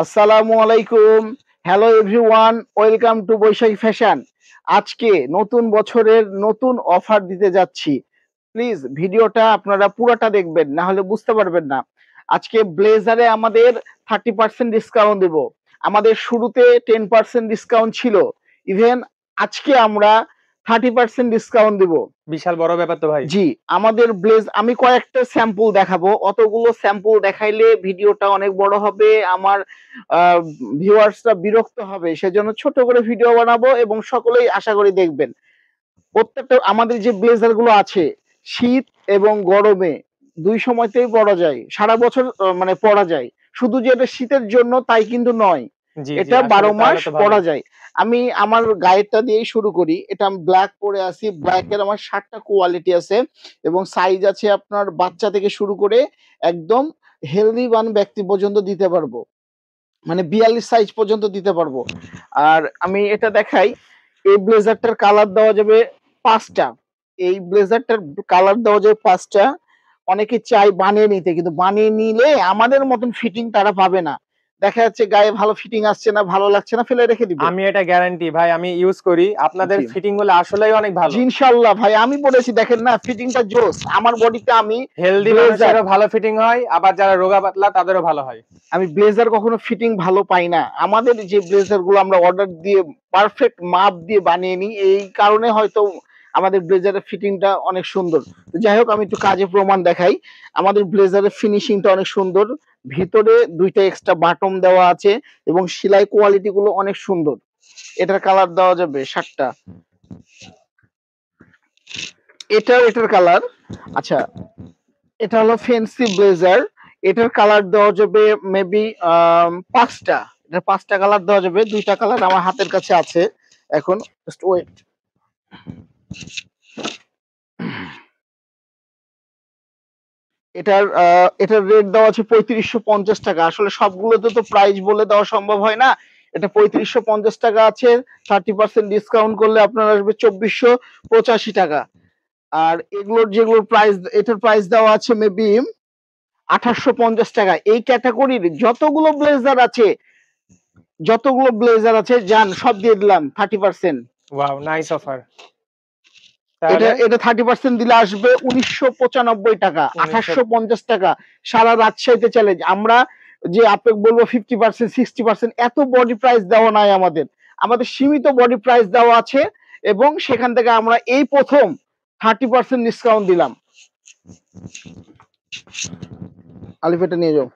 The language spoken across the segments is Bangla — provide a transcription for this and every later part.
আসসালামু আলাইকুম। Hello everyone, welcome to Baishakhi fashion. আজকে নতুন বছরের নতুন অফার দিতে যাচ্ছি। প্লিজ ভিডিওটা আপনারা পুরোটা দেখবেন, না হলে বুঝতে পারবেন না। আজকে ব্লেজারে আমাদের 30% ডিসকাউন্ট দেব। আমাদের শুরুতে 10% ডিসকাউন্ট ছিল। ইভেন আজকে আমরা 30% ডিসকাউন্ট দিব। বিশাল বড় ব্যাপার তো ভাই। জি, আমাদের আমি কয়েকটা স্যাম্পল দেখাবো। অতগুলো স্যাম্পল দেখাইলে ভিডিওটা অনেক বড় হবে, আমার ভিউয়ার্সরা বিরক্ত হবে। সেজন্য ছোট করে ভিডিও বানাবো এবং সকলেই আশা করি দেখবেন। প্রত্যেকটা আমাদের যে ব্লেজার গুলো আছে, শীত এবং গরমে দুই সময়তেই পরা যায়, সারা বছর মানে পরা যায়। শুধু যে এটা শীতের জন্য তাই কিন্তু নয়, জি, জি, এটা আসলে 12 তাহলে মাস তো ভালো। পরা যায়। আমি আমার গায়েরটা দিয়েই শুরু করি। এটা আমি ব্ল্যাক পরে আছি। ব্ল্যাকের আমার 7টা কোয়ালিটি আছে এবং সাইজ আছে আপনার বাচ্চা থেকে শুরু করে একদম হেলদি ওয়ান ব্যক্তি পর্যন্ত দিতে পারবো। মানে 42 সাইজ পর্যন্ত দিতে পারবো। আর আমি এটা দেখাই, এই ব্লেজারটার কালার দেওয়া যাবে 5টা। এই ব্লেজারটার কালার দেওয়া যাবে 5টা। অনেকে চায় বানিয়ে নিতে, কিন্তু বানিয়ে নিলে আমাদের মতন ফিটিং তারা পাবে না। দেখা যাচ্ছে গায়ে ভালো ফিটিং আসছে না, ভালো লাগছে না, ফেলে রেখে দিবে। আমি এটা গ্যারান্টি ভাই, আমি ইউজ করি, আপনাদের জি ফিটিং গুলো আসলেই অনেক ভালো। জি, ইনশাআল্লাহ ভাই, আমি পড়েছি, দেখেন না ফিটিংটা জোস। আমার বডিতে আমি হেলদি ব্লেজার, মানুষেরও ভালো ফিটিং হয়, আবার যারা রোগা পাতলা তাদেরও ভালো হয়। আমি ব্লেজার কখনো ফিটিং ভালো পাই না। আমাদের যে ব্লেজার গুলো আমরা অর্ডার দিয়ে পারফেক্ট মাপ দিয়ে বানিয়ে নিই, এই কারণে হয়তো আমাদের ব্লেজারের ফিটিংটা অনেক সুন্দর। তো যাই হোক, আমি একটু কাজে প্রমাণ দেখাই। আমাদের ব্লেজারের ফিনিশিংটা অনেক সুন্দর। ভিতরে 2টা এক্সট্রা বাটন দেওয়া আছে এবং সেলাই কোয়ালিটি গুলো অনেক সুন্দর। এটার কালার দেওয়া যাবে 7টা। এটার কালার, আচ্ছা, এটা হলো ফেন্সি ব্লেজার। এটার কালার দেওয়া যাবে মেবি 5টা। এটা 5টা কালার দেওয়া যাবে। 2টা কালার আমার হাতের কাছে আছে এখন। Just wait. এটার রেট দেওয়া আছে 3550 টাকা। আসলে সবগুলোতে তো প্রাইস বলে দেওয়া সম্ভব হয় না। এটা 3550 টাকা আছে। 30% ডিসকাউন্ট করলে আপনার আসবে 2485 টাকা। আর যেগুলোর প্রাইস, এটার প্রাইস দেওয়া আছে মেবি 2850 টাকা। এই ক্যাটাগরির যতগুলো ব্লেজার আছে যান সব দিয়ে দিলাম 30%। Wow, nice offer. এটা তাহলে এটা 30% দিলে আসবে 1995 টাকা, 2850 টাকা। সারা রাজশাহীতে চ্যালেঞ্জ। আমরা যে আপনাকে বলবো 50% 60%, এত বডি প্রাইস দেওয়া নাই আমাদের। আমাদের সীমিত বডি প্রাইস দেওয়া আছে এবং সেখান থেকে আমরা এই প্রথম 30% ডিসকাউন্ট দিলাম। আলিফ, এটা নিয়ে যাও।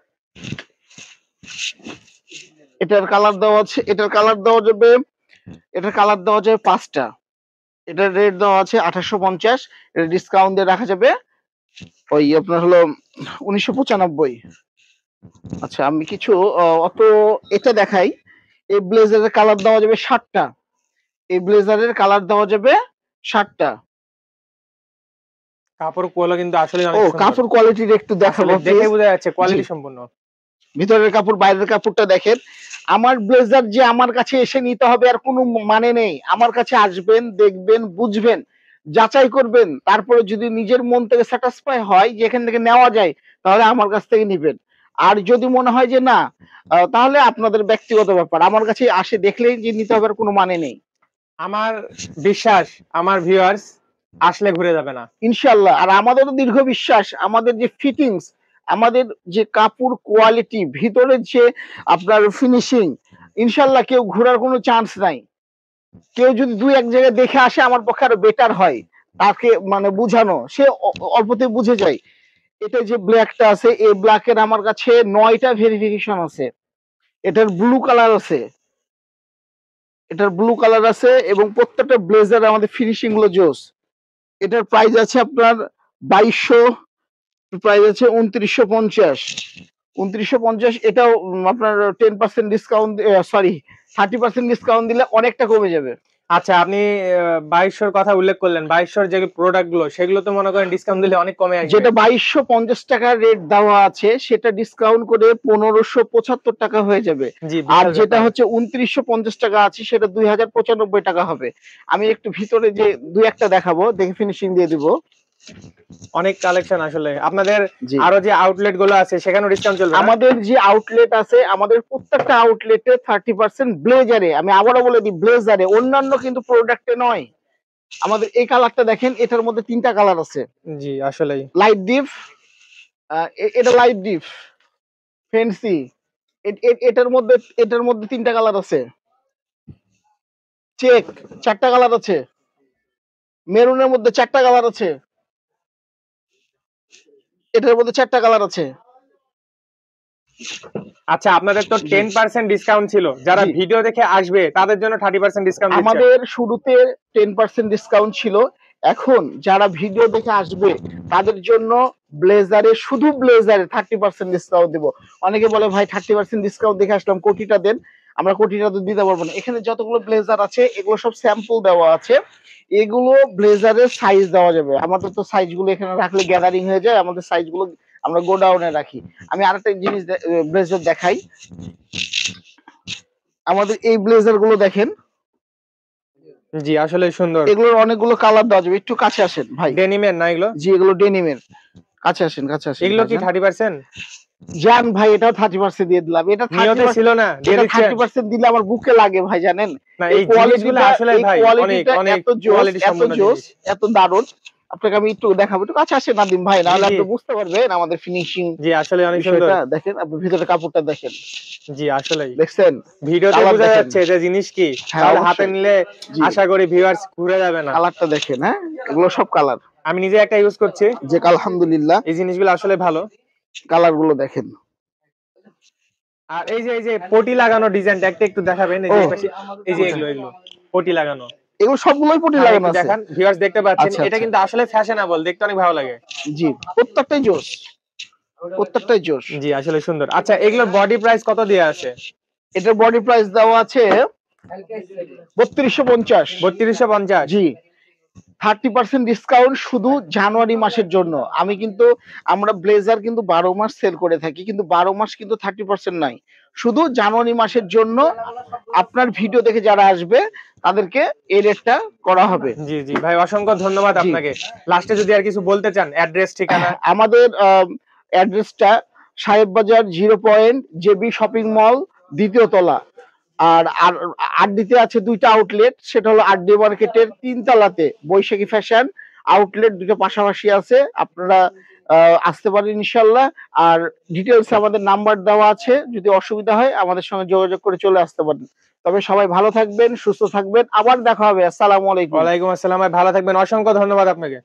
এটার কালার দেওয়া আছে, এটার কালার দেওয়া যাবে 5টা। এটার রেট দেওয়া আছে 2850। এটা ডিসকাউন্ট দিয়ে রাখা যাবে ওই আপনার হলো 1995। আচ্ছা, আমি কিছু অত এটা দেখাই। এই ব্লেজারের কালার দেওয়া যাবে 7টা। এই ব্লেজারের কালার দেওয়া যাবে 7টা। কাপড় কোয়ালিটি কিন্তু আসলে ও, অনেক সুন্দর। কাপড় কোয়ালিটির একটু দেখাবো আসলে দেখে প্লিজ। বোঝা যাচ্ছে জি, কোয়ালিটি সম্পূর্ণ। ভিতরের কাপড় বাইরের কাপড়টা দেখেন। আমার ব্লেজার যে আমার কাছে এসে নিতে হবে আর কোনো মানে নেই। আমার কাছে আসবেন, দেখবেন, বুঝবেন, যাচাই করবেন, তারপরে যদি নিজের মন থেকে স্যাটিসফাই হয় যে এখান থেকে নেওয়া যায়, তাহলে আমার কাছ থেকে নিবেন। আর যদি মনে হয় যে না, তাহলে আপনাদের ব্যক্তিগত ব্যাপার। আমার কাছে আসে দেখলেই যে নিতে হবে আর কোনো মানে নেই। আমার বিশ্বাস, আমার ভিউয়ার্স আসলে ঘুরে যাবে না ইনশাল্লাহ। আর আমাদেরও দীর্ঘ বিশ্বাস, আমাদের যে ফিটিংস, আমাদের যে কাপড় কোয়ালিটি, ভিতরের যে আপনার ফিনিশিং, ইনশাল্লাহ কেউ ঘোরার কোনো চান্স নাই। কেউ যদি দুই এক জায়গায় দেখে আসে, আমার পক্ষে আরো বেটার হয় তাকে মানে বুঝানো, সে অল্পতে বুঝে যায়। এটা যে ব্ল্যাকটা আছে, এই ব্ল্যাকের আমার কাছে 9টা ভেরিফিকেশন আছে। এটার ব্লু কালার আছে, এবং প্রত্যেকটা ব্লেজার আমাদের ফিনিশিং গুলো জোস। এটার প্রাইস আছে আপনার 2200, প্রাইস আছে 2950। 2950। এটাও আপনার 10% ডিসকাউন্ট, সরি 30% ডিসকাউন্ট দিলে অনেকটা কমে যাবে। আচ্ছা, আপনি 2200 কথা উল্লেখ করলেন। 2200 যে প্রোডাক্ট গুলো, সেগুলো তো মনে করেন ডিসকাউন্ট দিলে অনেক কমে আসবে। যেটা 2250 টাকা রেট দেওয়া আছে, সেটা ডিসকাউন্ট করে 1575 টাকা হয়ে যাবে। জি, আর বিশাল যেটা ব্যাপার। হচ্ছে 2950 টাকা আছে, সেটা 2095 টাকা হবে। আমি একটু ভিতরে যে দুই একটা দেখাবো, দেখে ফিনিশিং দিয়ে দিব। অনেক কালেকশন আসলে আপনাদের। জি। আরো যে আউটলেট গুলো আছে সেখানেও ডিসকাউন্ট চলবে না? আমাদের যে আউটলেট আছে, আমাদের প্রত্যেকটা আউটলেটে 30% ব্লেজারে, আমি আবারও বলে দিই ব্লেজারে, অন্যান্য কিন্তু প্রোডাক্টে নয়। আমাদের এই কালারটা দেখেন, এটার মধ্যে ৩ টা কালার আছে। জি আসলেই। লাইট ডিপ, এটা লাইট ডিপ, ফ্যান্সি, এটার মধ্যে ৩ টা কালার আছে। চেক ৪ টা কালার আছে। মেরুনের মধ্যে ৪ টা কালার আছে। এটার মধ্যে ৪ টা কালার আছে। আচ্ছা আপনাদের তো 10% ডিসকাউন্ট ছিল, যারা জি। ভিডিও দেখে আসবে তাদের জন্য 30% ডিসকাউন্ট দিচ্ছেন। আমাদের শুরুতে 10% ডিসকাউন্ট ছিল। এখন যারা ভিডিও দেখে আসবে তাদের জন্য ব্লেজারে, শুধু ব্লেজারে 30% ডিসকাউন্ট দিব। অনেকে বলে ভাই 30% ডিসকাউন্ট দেখে আসলাম, কোটিটা দেন। আমরা কোটিটা তো দিতে পারবো না। এখানে যতগুলো ব্লেজার আছে এগুলো সব স্যাম্পল দেওয়া আছে। এগুলো ব্লেজারের সাইজ দেওয়া যাবে। আমাদের তো সাইজ গুলো এখানে রাখলে গ্যাদারিং হয়ে যায়, আমাদের সাইজ গুলো আমরা গোডাউনে রাখি। আমি আরেকটা জিনিস ব্লেজার দেখাই। আমাদের এই ব্লেজার গুলো দেখেন। জি আসলে সুন্দর। এগুলোর অনেকগুলো কালার দেওয়া যাবে। একটু কাছে আসেন ভাই। ডেনিমের না এগুলো? জি, এগুলো ডেনিমের। কাছে আসেন, কাছে আসেন। এগুলো কি 30%? জান ভাই, এটাও 30% দিয়ে দিলাম। এটা নিয়তে 30% ছিল না, দিয়ে এটা দিচ্ছেন? 30% দিলে আমার বুকে লাগে ভাই, জানেন? না এই এই জিনিসগুলো আসলে এই ভাই অনেক কোয়ালিটিটা অনেক এত জোস, কোয়ালিটি এত সম্পন্ন জোস, জিনিস। এত দারুণ। আপনাকে আমি একটু দেখাবো। একটু কাছে আসেন নাদিম ভাই, জি নাহলে জি আপনি বুঝতে পারবেন আমাদের ফিনিশিং জি আসলে অনেক সুন্দর। বিষয়টা। দেখেন, আপনি ভিতরে কাপড়টা দেখেন। জি আসলেই দেখছেন? ভিডিওতে কালার বোঝা দেখেন। যাচ্ছে যে জিনিস কি, হ্যাঁ, তাহলে হাতে অবশ্যই। নিলে জি, আশা করি ভিউয়ার্স ঘুরে যাবে না। কালারটা দেখেন। হ্যাঁ, এগুলো সব কালার। আমি নিজে একটা ইউজ করছি, যে আলহামদুলিল্লাহ, এই জিনিসগুলো আসলে ভালো। কালার গুলো দেখেন। আর এই যে পটি লাগানো ডিজাইনটা একটা একটু দেখাবেন, এই ও, যে এই পাশে, এই যে এগুলো পটি লাগানো। এগুলো সবগুলোই পটি হ্যাঁ লাগানো একটু আছে। দেখান, ভিউয়ার্স দেখতে পাচ্ছেন, আচ্ছা, এটা আচ্ছা। কিন্তু আসলে ফ্যাশনেবল, দেখতে অনেক ভালো লাগে। জি, প্রত্যেকটাই জোস, প্রত্যেকটাই জোস। জি আসলে সুন্দর। আচ্ছা এগুলোর বডি প্রাইস কত দিয়ে আছে? এটার বডি প্রাইস দেওয়া আছে 3250। 3250? জি, 30% ডিসকাউন্ট শুধু জানুয়ারি মাসের জন্য। আমরা ব্লেজার কিন্তু 12 মাস সেল করে থাকি, কিন্তু 12 মাস কিন্তু 30% নাই। শুধু জানুয়ারি মাসের জন্য আপনার ভিডিও দেখে যারা আসবে তাদেরকে এই রেটটা করা হবে। জি জি ভাই, অসংখ্য ধন্যবাদ জি। আপনাকে। লাস্টে যদি আর কিছু বলতে চান, অ্যাড্রেস, ঠিকানা। আমাদের অ্যাড্রেসটা সাহেব বাজার 0 পয়েন্ট জেবি শপিং মল, 2য় তলা। আর আর আরডিতে আছে 2টা আউটলেট, সেটা হলো আরডি মার্কেটের 3 তলাতে বৈশাখী ফ্যাশন আউটলেট, 2টা পাশাপাশি আছে। আপনারা আসতে পারেন ইনশাল্লাহ। আর ডিটেলস আমাদের নাম্বার দেওয়া আছে, যদি অসুবিধা হয় আমাদের সঙ্গে যোগাযোগ করে চলে আসতে পারেন। তবে সবাই ভালো থাকবেন, সুস্থ থাকবেন। আবার দেখা হবে। আসসালামু আলাইকুম। ওয়ালাইকুম আসসালাম ভাই, ভালো থাকবেন, অসংখ্য ধন্যবাদ আপনাকে।